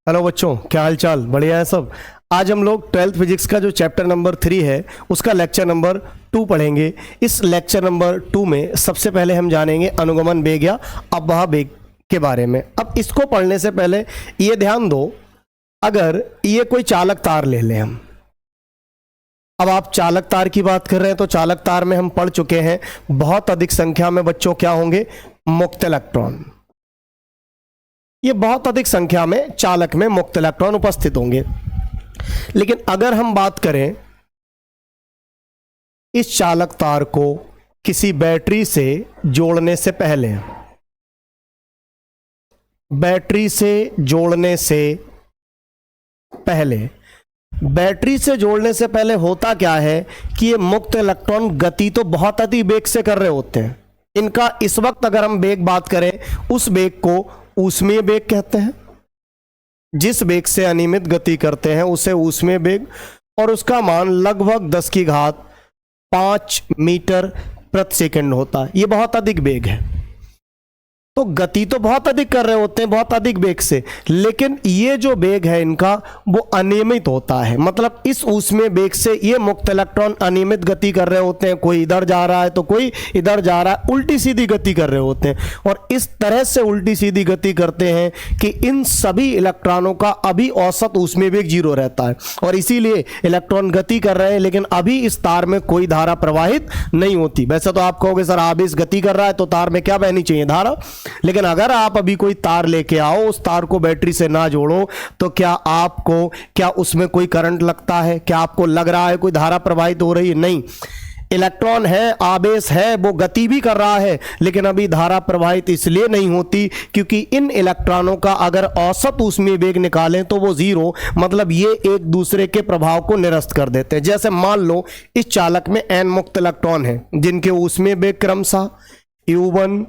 Hello बच्चों, क्या हाल चाल? बढ़िया है सब। आज हम लोग 12th फिजिक्स का जो चैप्टर नंबर 3 है उसका लेक्चर नंबर 2 पढ़ेंगे। इस लेक्चर नंबर 2 में सबसे पहले हम जानेंगे अनुगमन वेग या अपवाह वेग के बारे में। अब इसको पढ़ने से पहले ये ध्यान दो, अगर ये कोई चालक तार ले लें हम, अब आप चालक तार की बात कर रहे हैं तो चालक तार में हम पढ़ चुके हैं बहुत अधिक संख्या में बच्चों क्या होंगे? मुक्त इलेक्ट्रॉन। ये बहुत अधिक संख्या में चालक में मुक्त इलेक्ट्रॉन उपस्थित होंगे। लेकिन अगर हम बात करें इस चालक तार को किसी बैटरी से जोड़ने से पहले, बैटरी से जोड़ने से पहले होता क्या है कि ये मुक्त इलेक्ट्रॉन गति तो बहुत अधिक वेग से कर रहे होते हैं। इनका इस वक्त अगर हम वेग बात करें, उस वेग को ऊष्मीय वेग कहते हैं। जिस वेग से अनियमित गति करते हैं उसे ऊष्मीय वेग, और उसका मान लगभग 10 की घात 5 मीटर प्रति सेकंड होता है। ये बहुत अधिक वेग है, तो गति तो बहुत अधिक कर रहे होते हैं, बहुत अधिक वेग से, लेकिन ये जो वेग है इनका वो अनियमित होता है। मतलब इस ऊष्मीय वेग से ये मुक्त इलेक्ट्रॉन अनियमित गति कर रहे होते हैं, कोई इधर जा रहा है तो कोई इधर जा रहा है, उल्टी सीधी गति कर रहे होते हैं। और इस तरह से उल्टी सीधी गति करते हैं कि इन सभी इलेक्ट्रॉनों का अभी औसत ऊष्मीय वेग 0 रहता है, और इसीलिए इलेक्ट्रॉन गति कर रहे हैं लेकिन अभी इस तार में कोई धारा प्रवाहित नहीं होती। वैसे तो आप कहोगे सर आवेश गति कर रहा है तो तार में क्या बहनी चाहिए? धारा। लेकिन अगर आप अभी कोई तार लेके आओ, उस तार को बैटरी से ना जोड़ो, तो क्या उसमें कोई करंट लगता है? क्या आपको लग रहा है कोई धारा प्रवाहित हो रही है? नहीं। इलेक्ट्रॉन है, आवेश है, वो गति भी कर रहा है, लेकिन अभी धारा प्रवाहित इसलिए नहीं होती क्योंकि इन इलेक्ट्रॉनों का अगर औसत ऊष्मीय वेग निकालें तो वो 0, मतलब ये एक दूसरे के प्रभाव को निरस्त कर देते हैं। जैसे मान लो इस चालक में n मुक्त इलेक्ट्रॉन है जिनके ऊष्मीय वेग क्रमशः U1,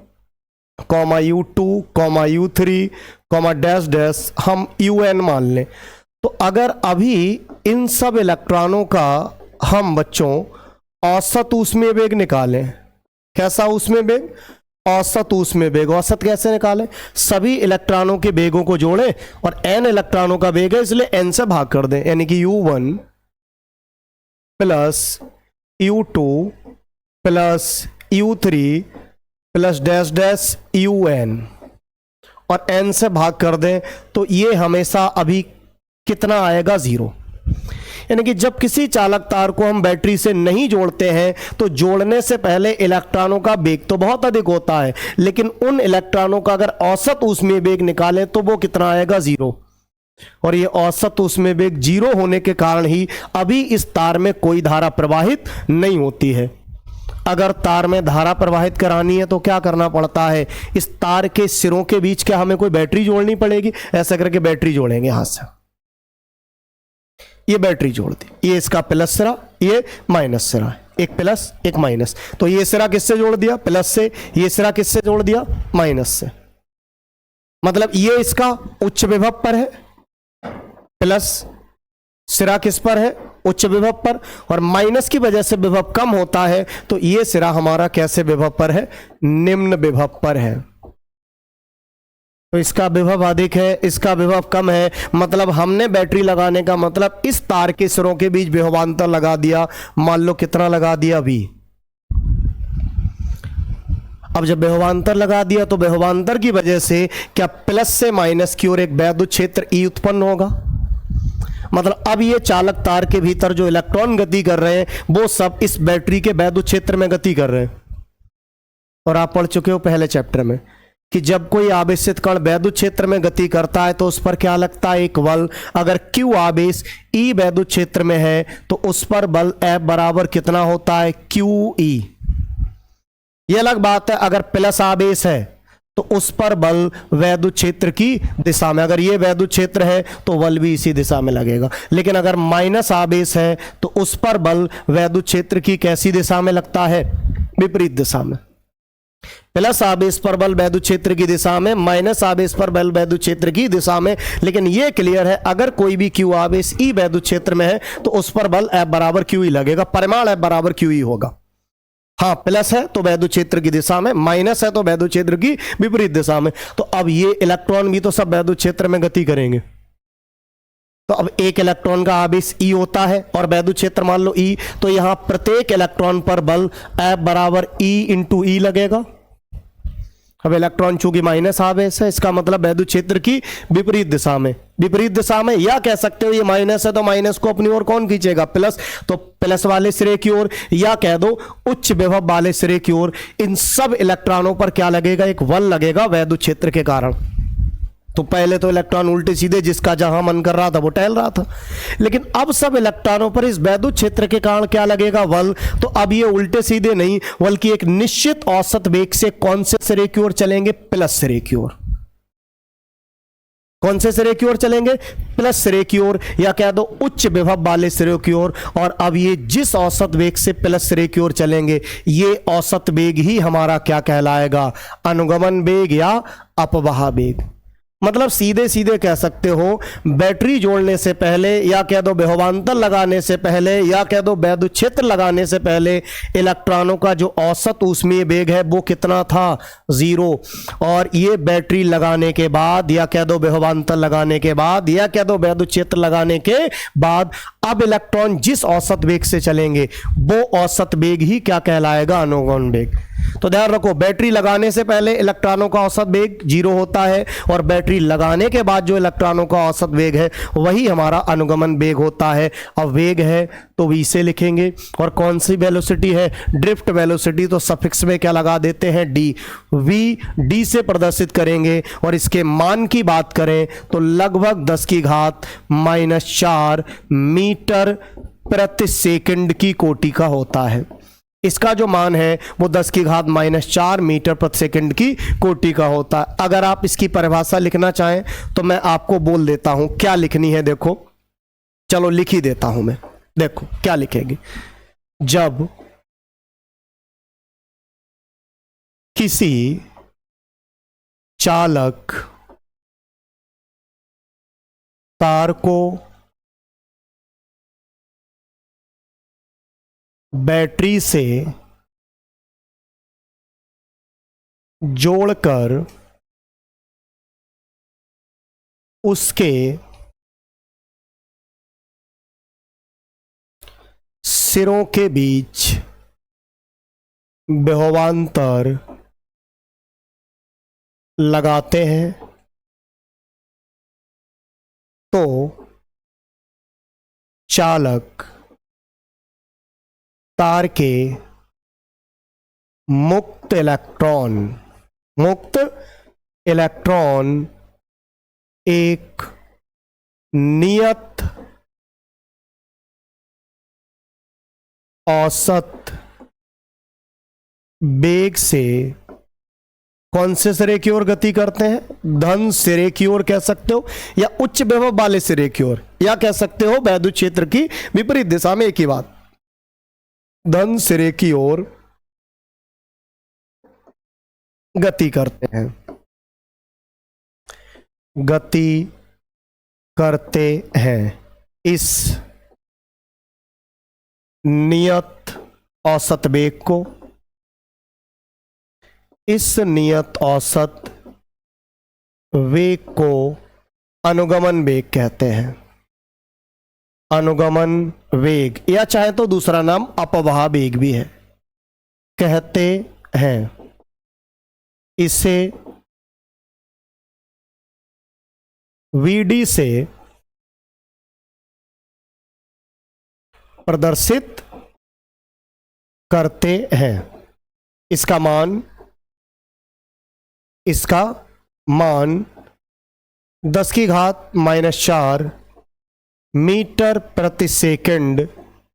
U2, U3, dash dash हम UN मान लें। तो अगर अभी इन सब इलेक्ट्रॉनों का हम बच्चों औसत ऊष्मीय वेग निकालें, कैसा ऊष्मीय वेग? औसत ऊष्मीय वेग। औसत कैसे निकालें? सभी इलेक्ट्रॉनों के वेगों को जोड़ें, और n इलेक्ट्रॉनों का वेग है इसलिए n से भाग कर दें, यानी कि U1 plus U2 plus U3 plus dash dash UN, और n से भाग कर दें तो ये हमेशा अभी कितना आएगा? 0। यानी कि जब किसी चालक तार को हम बैटरी से नहीं जोड़ते हैं तो जोड़ने से पहले इलेक्ट्रॉनों का वेग तो बहुत अधिक होता है, लेकिन उन इलेक्ट्रॉनों का अगर औसत ऊष्मीय वेग निकालें तो वो कितना आएगा? 0। और ये औसत ऊष्मीय वेग 0 होने के कारण ही अभी इस तार में कोई धारा प्रवाहित नहीं होती है। अगर तार में धारा प्रवाहित करानी है तो क्या करना पड़ता है? इस तार के सिरों के बीच क्या हमें कोई बैटरी जोड़नी पड़ेगी? ऐसा करके बैटरी जोड़ेंगे हाथ से। ये बैटरी जोड़ दी, ये इसका प्लस सिरा, ये माइनस सिरा है, एक प्लस एक माइनस। तो ये सिरा किससे जोड़ दिया? प्लस से। ये सिरा किससे जोड़ दिया? माइनस से। मतलब ये इसका उच्च विभव पर है, प्लस सिरा किस पर है? उच्च विभव पर, और माइनस की वजह से विभव कम होता है, तो ये सिरा हमारा कैसे विभव पर है? निम्न विभव पर है। तो इसका विभव अधिक है, इसका विभव कम है, मतलब हमने बैटरी लगाने का मतलब इस तार के सिरों के बीच विभवांतर लगा दिया। मान लो कितना लगा दिया? V। अब जब विभवांतर लगा दिया तो विभवांतर की वजह से क्या प्लस से माइनस की ओर एक वैद्युत क्षेत्र E उत्पन्न होगा। मतलब अब ये चालक तार के भीतर जो इलेक्ट्रॉन गति कर रहे हैं वो सब इस बैटरी के वैद्युत क्षेत्र में गति कर रहे हैं। और आप पढ़ चुके हो पहले चैप्टर में कि जब कोई आवेशित कण वैद्युत क्षेत्र में गति करता है तो उस पर क्या लगता है? एक बल। अगर Q आवेश E वैद्युत क्षेत्र में है तो उस पर बल F बराबर कितना होता है? QE। यह अलग बात है अगर प्लस आवेश है तो उस पर बल वैद्युत क्षेत्र की दिशा में, अगर ये वैद्युत क्षेत्र है तो बल भी इसी दिशा में लगेगा। लेकिन अगर माइनस आवेश है तो उस पर बल वैद्युत क्षेत्र की कैसी दिशा में लगता है? विपरीत दिशा में। प्लस आवेश पर बल वैद्युत क्षेत्र की दिशा में, माइनस आवेश पर बल वैद्युत क्षेत्र की दिशा में। लेकिन यह क्लियर है अगर कोई भी Q आवेश E वैद्युत क्षेत्र में है तो उस पर बल F बराबर QE लगेगा, परिमाण F बराबर QE होगा। हाँ, प्लस है तो वैद्युत क्षेत्र की दिशा में, माइनस है तो वैद्युत क्षेत्र की विपरीत दिशा में। तो अब ये इलेक्ट्रॉन भी तो सब वैद्युत क्षेत्र में गति करेंगे। तो अब एक इलेक्ट्रॉन का आवेश E होता है और वैद्युत क्षेत्र मान लो E, तो यहां प्रत्येक इलेक्ट्रॉन पर बल F बराबर E इंटू E लगेगा। अब इलेक्ट्रॉन चूंकि माइनस आवेश है, इसका मतलब वैद्युत क्षेत्र की विपरीत दिशा में, या कह सकते हो ये माइनस है तो माइनस को अपनी ओर कौन खींचेगा, प्लस, तो प्लस वाले सिरे की ओर, या कह दो उच्च विभव वाले सिरे की ओर। इन सब इलेक्ट्रॉनों पर क्या लगेगा, एक बल लगेगा वैद्युत क्षेत्र के कारण। तो पहले तो इलेक्ट्रॉन उल्टे सीधे जिसका जहां मन कर रहा था वो टहल रहा था, लेकिन अब सब इलेक्ट्रॉनों पर इस वैद्युत क्षेत्र के कारण क्या लगेगा, बल। तो अब ये उल्टे सीधे नहीं बल्कि एक निश्चित औसत वेग से कौन से सिरे की ओर चलेंगे, प्लस सिरे की ओर। कौन से सिरे की ओर चलेंगे, प्लस सिरे की ओर, या कह दो उच्च विभव वाले सिरे की ओर। और अब ये जिस औसत वेग से प्लस सिरे की ओर चलेंगे, ये औसत वेग ही हमारा क्या कहलाएगा, अनुगमन वेग या अपवह वेग। मतलब सीधे सीधे कह सकते हो बैटरी जोड़ने से पहले, या कह दो विभवांतर लगाने से पहले, या कह दो वैद्युत क्षेत्र लगाने से पहले इलेक्ट्रॉनों का जो औसत ऊष्मीय वेग है वो कितना था, 0। और ये बैटरी लगाने के बाद, या कह दो विभवांतर लगाने के बाद, या कह दो वैद्युत क्षेत्र लगाने के बाद, अब इलेक्ट्रॉन जिस औसत वेग से चलेंगे वो औसत वेग ही क्या कहलाएगा, अनुगमन वेग। तो ध्यान रखो, बैटरी लगाने से पहले इलेक्ट्रॉनों का औसत वेग 0 होता है, और बैटरी लगाने के बाद जो इलेक्ट्रॉनों का औसत वेग है वही हमारा अनुगमन वेग होता है। अब वेग है तो v से लिखेंगे, और कौन सी वेलोसिटी है, ड्रिफ्ट वेलोसिटी, तो सफिक्स में क्या लगा देते हैं, d। v d से प्रदर्शित करेंगे, और इसके मान की बात करें तो लगभग 10⁻⁻⁴ मीटर प्रति सेकंड की कोटि का होता है। इसका जो मान है वो 10⁻⁻⁴ मीटर प्रति सेकंड की कोटि का होता है। अगर आप इसकी परिभाषा लिखना चाहें तो मैं आपको बोल देता हूं क्या लिखनी है। देखो, चलो लिख ही देता हूं मैं। देखो क्या लिखेंगे, जब किसी चालक तार को बैटरी से जोड़कर उसके सिरों के बीच विभवांतर लगाते हैं तो चालक तार के मुक्त इलेक्ट्रॉन एक नियत औसत वेग से कौन से सिरे की ओर गति करते हैं, धन सिरे की ओर कह सकते हो, या उच्च विभव वाले सिरे की ओर, या कह सकते हो वैद्युत क्षेत्र की विपरीत दिशा में। एक ही बात, धन सिरे की ओर गति करते हैं। इस नियत औसत वेग को, इस नियत औसत वेग को अनुगमन वेग कहते हैं। अनुगमन वेग, या चाहे तो दूसरा नाम अपवह वेग भी है, कहते हैं। इसे Vd से प्रदर्शित करते हैं। इसका मान 10⁻⁻⁴ मीटर प्रति सेकंड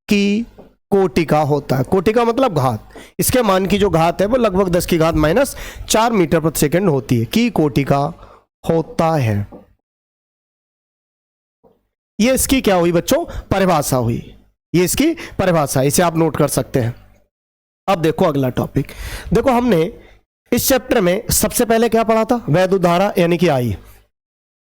की कोटि का होता है। कोटि का मतलब घात, इसके मान की जो घात है वो लगभग 10⁻⁻⁴ मीटर प्रति सेकंड होती है, की कोटि का होता है। ये इसकी क्या हुई बच्चों, परिभाषा हुई। ये इसकी परिभाषा, इसे आप नोट कर सकते हैं। अब देखो अगला टॉपिक। देखो हमने इस चैप्टर में सबसे पहले क्या पढ़ा था, वैद्युत धारा यानी कि आई।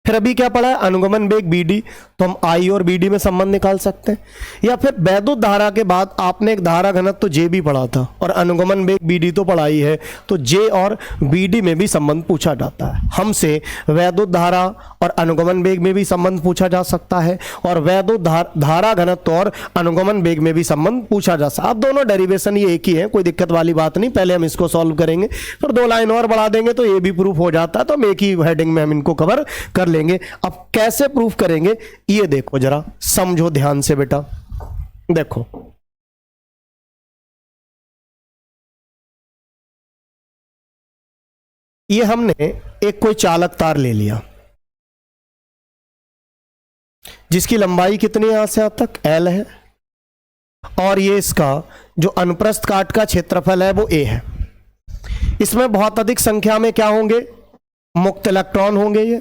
फिर अभी क्या पढ़ा है, अनुगमन वेग BD, तो हम I और BD में संबंध निकाल सकते हैं। या फिर वैद्युत धारा के बाद आपने एक धारा घनत्व तो J भी पढ़ा था और अनुगमन वेग BD तो पढ़ाई है, तो J और BD में भी संबंध पूछा जाता है। हमसे वैद्युत धारा और अनुगमन वेग में भी संबंध पूछा जा सकता है और वैद्युत धारा घनत्व और अनुगमन वेग में भी संबंध पूछा जा सकता है। अब दोनों डेरिवेशन ये एक ही है, कोई दिक्कत वाली बात नहीं। पहले हम इसको सॉल्व करेंगे, फिर 2 लाइन और बढ़ा देंगे तो ये भी प्रूफ हो जाता है। तो हम एक ही हेडिंग में हम इनको कवर कर लेंगे। अब कैसे प्रूफ करेंगे ये देखो, जरा समझो ध्यान से बेटा। देखो ये हमने एक कोई चालक तार ले लिया जिसकी लंबाई कितनी है, यहां से यहां तक L है, और ये इसका जो अनुप्रस्थ काट का क्षेत्रफल है वो A है। इसमें बहुत अधिक संख्या में क्या होंगे, मुक्त इलेक्ट्रॉन होंगे ये।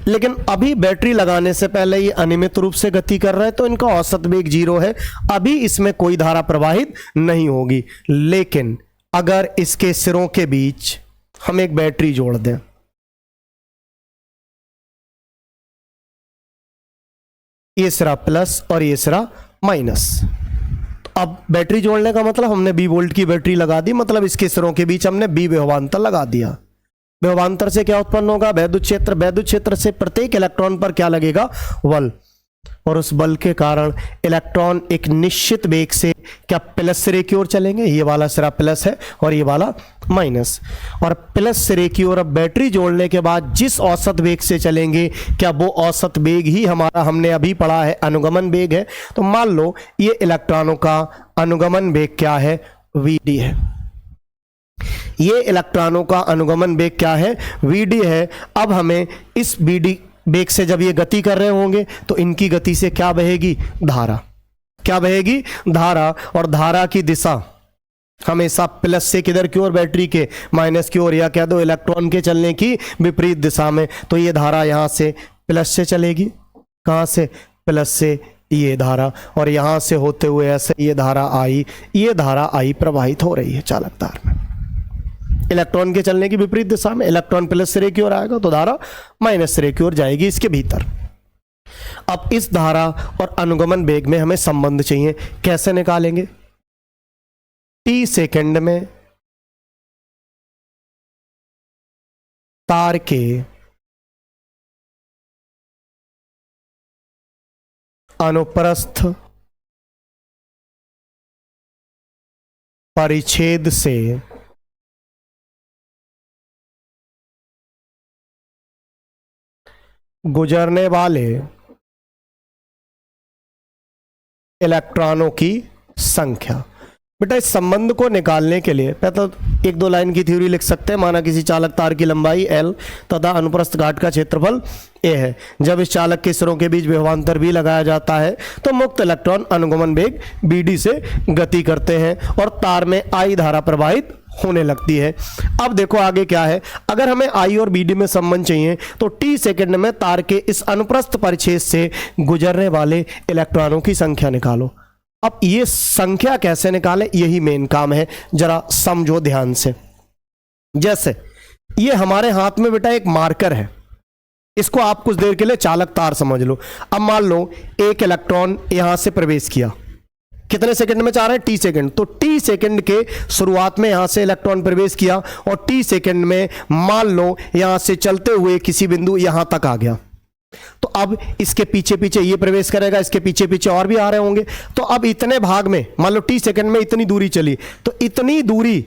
लेकिन अभी बैटरी लगाने से पहले ये अनियमित रूप से गति कर रहा है, तो इनका औसत वेग 0 है। अभी इसमें कोई धारा प्रवाहित नहीं होगी। लेकिन अगर इसके सिरों के बीच हम एक बैटरी जोड़ दें, ये सिरा प्लस और ये सिरा माइनस, अब बैटरी जोड़ने का मतलब हमने B वोल्ट की बैटरी लगा दी, मतलब इसके सिरों के बीच हमने B विभवांतर लगा दिया। विभवांतर से क्या उत्पन्न होगा, वैद्युत क्षेत्र। वैद्युत क्षेत्र से प्रत्येक इलेक्ट्रॉन पर क्या लगेगा, बल, और उस बल के कारण इलेक्ट्रॉन एक निश्चित वेग से क्या प्लस सिरे की ओर चलेंगे। ये वाला सिरा प्लस है और ये वाला माइनस, और प्लस सिरे की ओर अब बैटरी जोड़ने के बाद जिस औसत वेग से चलेंगे, क्या वो औसत वेग ही हमारा हमने अभी पढ़ा है अनुगमन वेग है। तो मान लो ये इलेक्ट्रॉनों का अनुगमन वेग क्या है, VD है। ये इलेक्ट्रॉनों का अनुगमन वेग क्या है, VD है। अब हमें इस VD वेग से जब ये गति कर रहे होंगे तो इनकी गति से क्या बहेगी, धारा। क्या बहेगी, धारा। और धारा की दिशा हमेशा प्लस से किधर की ओर, बैटरी के माइनस की ओर, या कह दो इलेक्ट्रॉन के चलने की विपरीत दिशा में। तो ये धारा यहां से प्लस से चलेगी, कहां से, प्लस से ये धारा, और यहां से होते हुए ऐसे ये धारा I, ये धारा I प्रवाहित हो रही है चालक तार में इलेक्ट्रॉन के चलने की विपरीत दिशा में। इलेक्ट्रॉन प्लस सिरे की ओर आएगा तो धारा माइनस सिरे की ओर जाएगी इसके भीतर। अब इस धारा और अनुगमन वेग में हमें संबंध चाहिए, कैसे निकालेंगे, T सेकंड में तार के अनुप्रस्थ परिच्छेद से गुजरने वाले इलेक्ट्रॉनों की संख्या। बेटा इस संबंध को निकालने के लिए पहले तो 1-2 लाइन की थ्योरी लिख सकते हैं। माना किसी चालक तार की लंबाई L तथा अनुप्रस्थ काट का क्षेत्रफल A है। जब इस चालक के सिरों के बीच विभवांतर भी लगाया जाता है तो मुक्त इलेक्ट्रॉन अनुगमन वेग BD से गति करते हैं और तार में I धारा प्रवाहित होने लगती है। अब देखो आगे क्या है, अगर हमें I और BD में संबंध चाहिए तो T सेकंड में तार के इस अनुप्रस्थ परिच्छेद से गुजरने वाले इलेक्ट्रॉनों की संख्या निकालो। अब ये संख्या कैसे निकालें, यही मेन काम है, जरा समझो ध्यान से। जैसे ये हमारे हाथ में बेटा एक मार्कर है, इसको आप कुछ देर के लिए चालक तार समझ लो। अब मान लो एक इलेक्ट्रॉन यहां से प्रवेश किया, कितने सेकंड में चाह रहे हैं, T सेकंड। तो T सेकंड के शुरुआत में यहां से इलेक्ट्रॉन प्रवेश किया और T सेकंड में मान लो यहां से चलते हुए किसी बिंदु यहां तक आ गया। तो अब इसके पीछे पीछे ये प्रवेश करेगा, इसके पीछे पीछे और भी आ रहे होंगे। तो अब इतने भाग में मान लो T सेकंड में इतनी दूरी चली, तो इतनी दूरी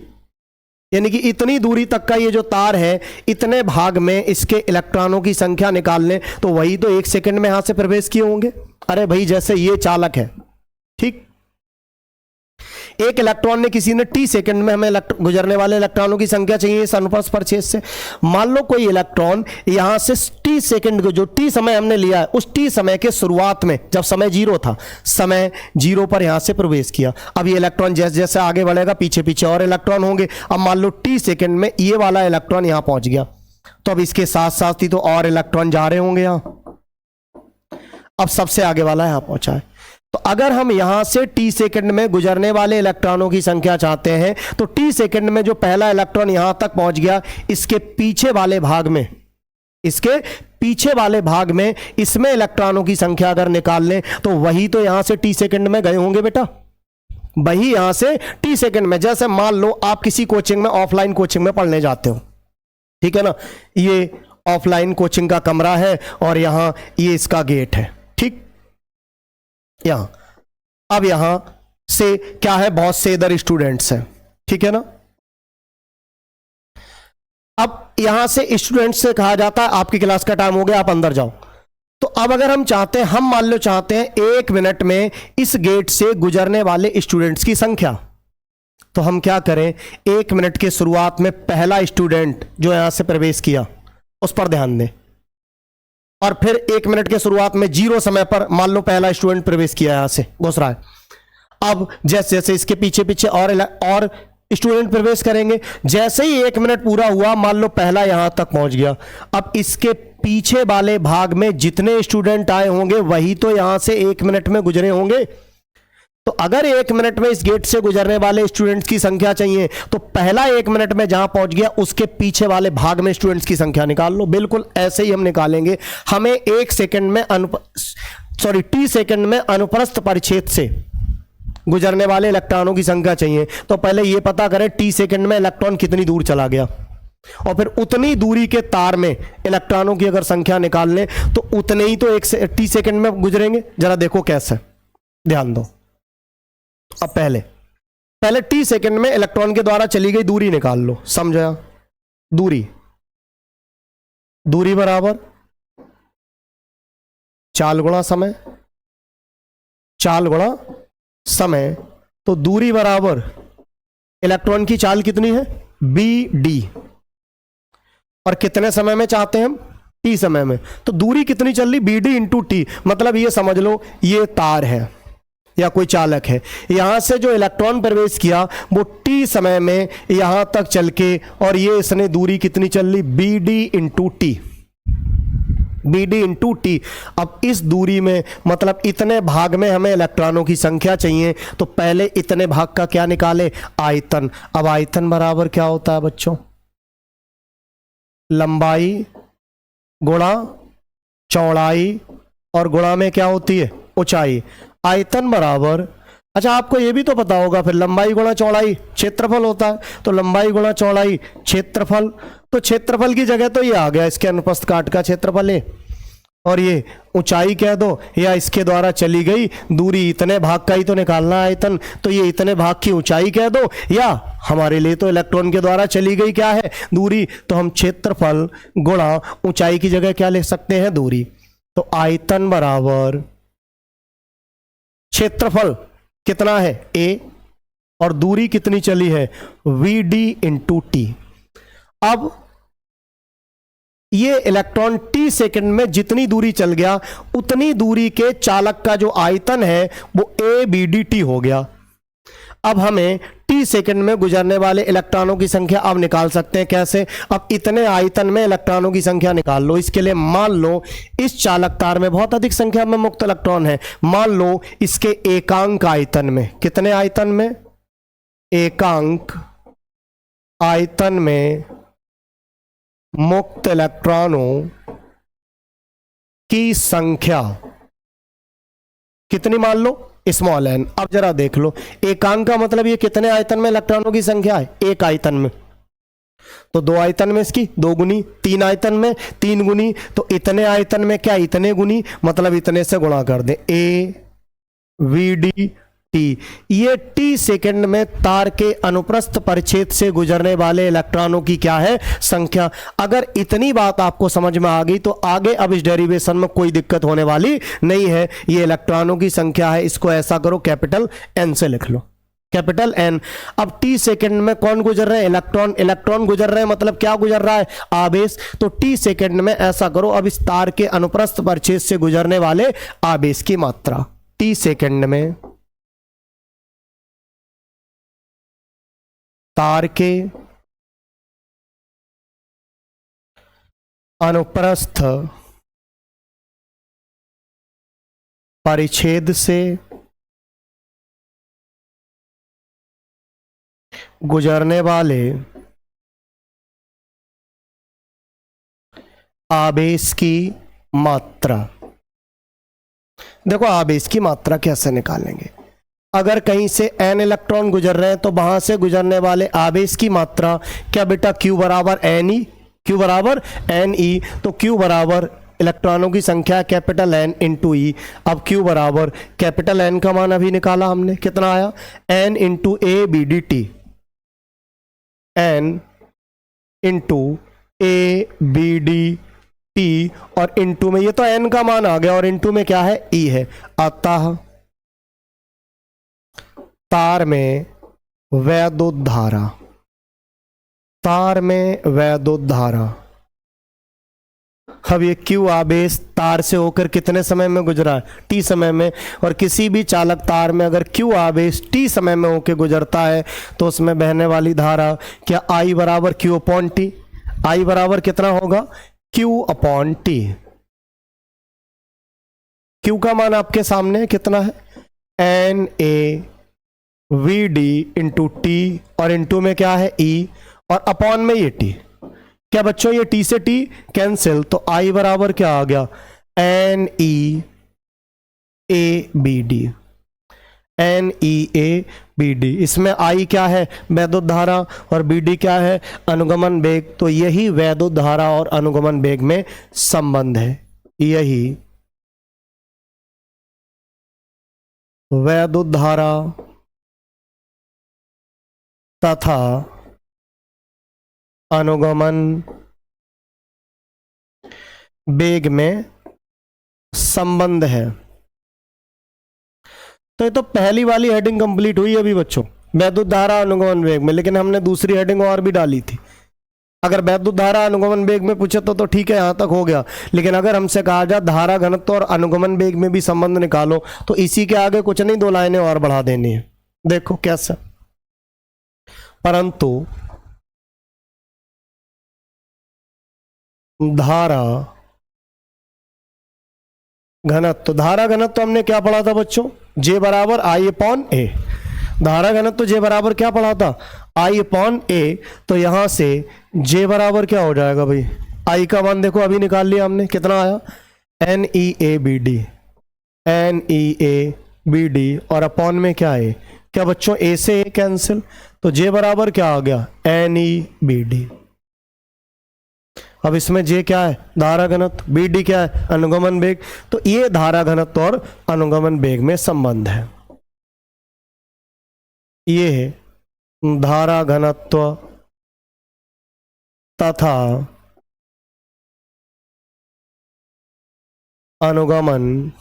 यानी कि इतनी दूरी तक का ये जो तार है, इतने भाग में इसके इलेक्ट्रॉनों की संख्या निकाल लें तो वही तो 1 सेकंड में यहां से प्रवेश किए होंगे। अरे भाई जैसे ये चालक है, ठीक, एक इलेक्ट्रॉन ने किसी ने T सेकंड में हमें गुजरने वाले इलेक्ट्रॉनों की संख्या चाहिए इस अनुप्रस्थ परिच्छेद से। मान लो कोई इलेक्ट्रॉन यहां से T सेकंड को, जो T समय हमने लिया है, उस T समय के शुरुआत में जब समय 0 था, समय 0 पर यहां से प्रवेश किया। अब ये इलेक्ट्रॉन जैसे जैसे आगे बढ़ेगा पीछे पीछे और इलेक्ट्रॉन होंगे। अब मान लो T सेकंड में ये वाला इलेक्ट्रॉन यहां पहुंच गया, तो अब इसके साथ साथ ही तो और इलेक्ट्रॉन जा रहे होंगे यहां। अब सबसे आगे वाला यहां पहुंचा है। तो अगर हम यहां से T सेकंड में गुजरने वाले इलेक्ट्रॉनों की संख्या चाहते हैं तो T सेकंड में जो पहला इलेक्ट्रॉन यहां तक पहुंच गया, इसके पीछे वाले भाग में, इसके पीछे वाले भाग में इसमें इलेक्ट्रॉनों की संख्या अगर निकाल लें तो वही तो यहां से टी सेकंड में गए होंगे बेटा, वही यहां से टी सेकंड में। जैसे मान लो आप किसी कोचिंग में, ऑफलाइन कोचिंग में पढ़ने जाते हो, ठीक है ना, ये ऑफलाइन कोचिंग का कमरा है और यहां ये इसका गेट है, ठीक, यहां अब यहां से क्या है, बहुत से इधर स्टूडेंट्स हैं, ठीक है ना। अब यहां से स्टूडेंट्स से कहा जाता है आपकी क्लास का टाइम हो गया, आप अंदर जाओ। तो अब अगर हम चाहते हैं, हम मान लो चाहते हैं 1 मिनट में इस गेट से गुजरने वाले स्टूडेंट्स की संख्या, तो हम क्या करें, 1 मिनट के शुरुआत में पहला स्टूडेंट जो यहां से प्रवेश किया उस पर ध्यान दें, और फिर 1 मिनट के शुरुआत में 0 समय पर मान लो पहला स्टूडेंट प्रवेश किया यहां से घुस रहा है। अब जैसे जैसे इसके पीछे पीछे और स्टूडेंट प्रवेश करेंगे, जैसे ही 1 मिनट पूरा हुआ, मान लो पहला यहां तक पहुंच गया, अब इसके पीछे वाले भाग में जितने स्टूडेंट आए होंगे वही तो यहां से 1 मिनट में गुजरे होंगे। तो अगर 1 मिनट में इस गेट से गुजरने वाले स्टूडेंट्स की संख्या चाहिए तो पहला 1 मिनट में जहां पहुंच गया उसके पीछे वाले भाग में स्टूडेंट्स की संख्या निकाल लो। बिल्कुल ऐसे ही हम निकालेंगे। हमें 1 सेकंड में टी सेकंड में अनुप्रस्थ परिच्छेद से गुजरने वाले इलेक्ट्रॉनों की संख्या चाहिए, तो पहले यह पता करें टी सेकंड में इलेक्ट्रॉन कितनी दूर चला गया, और फिर उतनी दूरी के तार में इलेक्ट्रॉनों की अगर संख्या निकाल लें तो उतने ही तो टी सेकंड में गुजरेंगे। जरा देखो कैसे, ध्यान दो। अब पहले टी सेकंड में इलेक्ट्रॉन के द्वारा चली गई दूरी निकाल लो, समझा। दूरी बराबर चाल गुणा समय, तो दूरी बराबर इलेक्ट्रॉन की चाल कितनी है, बी डी, और कितने समय में चाहते हैं हम, टी समय में। तो दूरी कितनी चल रही, बी डी इंटू टी, मतलब ये समझ लो ये तार है या कोई चालक है, यहां से जो इलेक्ट्रॉन प्रवेश किया वो टी समय में यहां तक चल के, और ये इसने दूरी कितनी चल रही, बी डी इंटू टी। अब इस दूरी में मतलब इतने भाग में हमें इलेक्ट्रॉनों की संख्या चाहिए, तो पहले इतने भाग का क्या निकाले, आयतन। अब आयतन बराबर क्या होता है बच्चों, लंबाई गुणा चौड़ाई, और गुणा में क्या होती है, ऊंचाई। आयतन बराबर, अच्छा आपको यह भी तो पता होगा, फिर लंबाई गुणा चौड़ाई क्षेत्रफल होता है, तो लंबाई गुणा चौड़ाई क्षेत्रफल। तो क्षेत्रफल की जगह तो ये आ गया इसके अनुप्रस्थ काट का क्षेत्रफल है, और ये ऊंचाई कह दो, या इसके द्वारा चली गई दूरी, इतने भाग का ही तो निकालना है आयतन, तो ये इतने भाग की ऊंचाई कह दो, या हमारे लिए तो इलेक्ट्रॉन के द्वारा चली गई क्या है, दूरी, तो हम क्षेत्रफल गुणा ऊंचाई की जगह क्या लिख सकते हैं, दूरी। तो आयतन बराबर क्षेत्रफल कितना है a, और दूरी कितनी चली है, वी डी इंटू टी। अब ये इलेक्ट्रॉन टी सेकंड में जितनी दूरी चल गया उतनी दूरी के चालक का जो आयतन है वो ए बी डी टी हो गया। अब हमें टी सेकंड में गुजरने वाले इलेक्ट्रॉनों की संख्या अब निकाल सकते हैं, कैसे, अब इतने आयतन में इलेक्ट्रॉनों की संख्या निकाल लो। इसके लिए मान लो इस चालक तार में बहुत अधिक संख्या में मुक्त इलेक्ट्रॉन है, मान लो इसके एकांक आयतन में, कितने आयतन में, एकांक आयतन में मुक्त इलेक्ट्रॉनों की संख्या कितनी, मान लो स्मॉल एन। अब जरा देख लो, एकांक का मतलब ये कितने आयतन में इलेक्ट्रॉनों की संख्या है, एक आयतन में, तो 2 आयतन में इसकी 2 गुनी, 3 आयतन में 3 गुनी, तो इतने आयतन में क्या, इतने गुनी, मतलब इतने से गुणा कर दें, ए वी डी टी। ये टी सेकंड में तार के अनुप्रस्थ परिच्छेद से गुजरने वाले इलेक्ट्रॉनों की क्या है, संख्या। अगर इतनी बात आपको समझ में आ गई तो आगे अब इस डेरिवेशन में कोई दिक्कत होने वाली नहीं है। ये इलेक्ट्रॉनों की संख्या है, इसको ऐसा करो कैपिटल एन से लिख लो, कैपिटल एन। अब टी सेकंड में कौन गुजर रहे हैं, इलेक्ट्रॉन गुजर रहे हैं, मतलब क्या गुजर रहा है, आवेश। तो टी सेकंड में ऐसा करो, अब इस तार के अनुप्रस्थ परिच्छेद से गुजरने वाले आवेश की मात्रा, टी सेकंड में तार के अनुप्रस्थ परिच्छेद से गुजरने वाले आवेश की मात्रा। देखो आवेश की मात्रा कैसे निकालेंगे, अगर कहीं से n इलेक्ट्रॉन गुजर रहे हैं तो वहां से गुजरने वाले आवेश की मात्रा क्या बेटा, Q बराबर एन ई, Q बराबर एन ई, तो Q बराबर इलेक्ट्रॉनों की संख्या कैपिटल N इंटू ई। अब Q बराबर कैपिटल N का मान अभी निकाला हमने, कितना आया, N into A B D T, N into A B D T, और इंटू में ये तो N का मान आ गया और इंटू में क्या है, E है। अतः तार में वैद्युत धारा, तार में वैद्युत धारा, अब ये Q आवेश तार से होकर कितने समय में गुजरा है, T समय में, और किसी भी चालक तार में अगर Q आवेश T समय में होकर गुजरता है तो उसमें बहने वाली धारा क्या I बराबर Q अपॉन टी, I बराबर कितना होगा, Q अपॉन टी। Q का मान आपके सामने कितना है, N A V D into T, और इंटू में क्या है E, और अपॉन में ये T। क्या बच्चों ये T से T कैंसिल, तो I बराबर क्या आ गया, N E A B D, N E A B D. इसमें I क्या है, वैद्युत धारा, और बी डी क्या है, अनुगमन वेग। तो यही वैद्युत धारा और अनुगमन वेग में संबंध है, यही वैद्युत धारा तथा अनुगमन वेग में संबंध है। तो ये तो पहली वाली हेडिंग कंप्लीट हुई अभी बच्चों, वैद्युत धारा अनुगमन वेग में, लेकिन हमने दूसरी हेडिंग और भी डाली थी। अगर वैद्युत धारा अनुगमन वेग में पूछे तो ठीक है, यहां तक हो गया। लेकिन अगर हमसे कहा जाए धारा घनत्व और अनुगमन वेग में भी संबंध निकालो, तो इसी के आगे कुछ नहीं, 2 लाइनें और बढ़ा देनी है। देखो कैसा, परंतु धारा घनत्व, धारा घनत्व हमने क्या पढ़ा था बच्चों, J बराबर I अपॉन ए। धारा घनत्व J बराबर क्या पढ़ा था, I अपॉन ए। तो यहां से J बराबर क्या हो जाएगा भाई, I का मान देखो अभी निकाल लिया हमने, कितना आया, N E A B D, N E A B D, और अपॉन में क्या है, क्या बच्चों A से A कैंसिल, तो J बराबर क्या आ गया, एन ई बी डी। अब इसमें J क्या है, धारा घनत्व, बी डी क्या है, अनुगमन वेग। तो ये धारा घनत्व और अनुगमन वेग में संबंध है। ये है धारा घनत्व तथा अनुगमन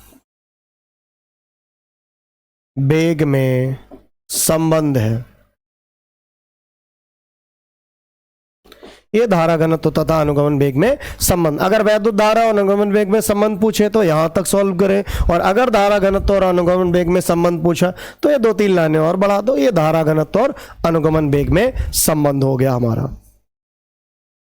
वेग में संबंध है। ये धारा घनत्व तथा अनुगमन वेग में संबंध। अगर वैद्युत धारा और अनुगमन वेग में संबंध पूछे तो यहां तक सॉल्व करें, और अगर धारा घनत्व और अनुगमन वेग में संबंध पूछा तो ये 2-3 लाइनें और बढ़ा दो। ये धारा घनत्व और अनुगमन वेग में संबंध हो गया हमारा।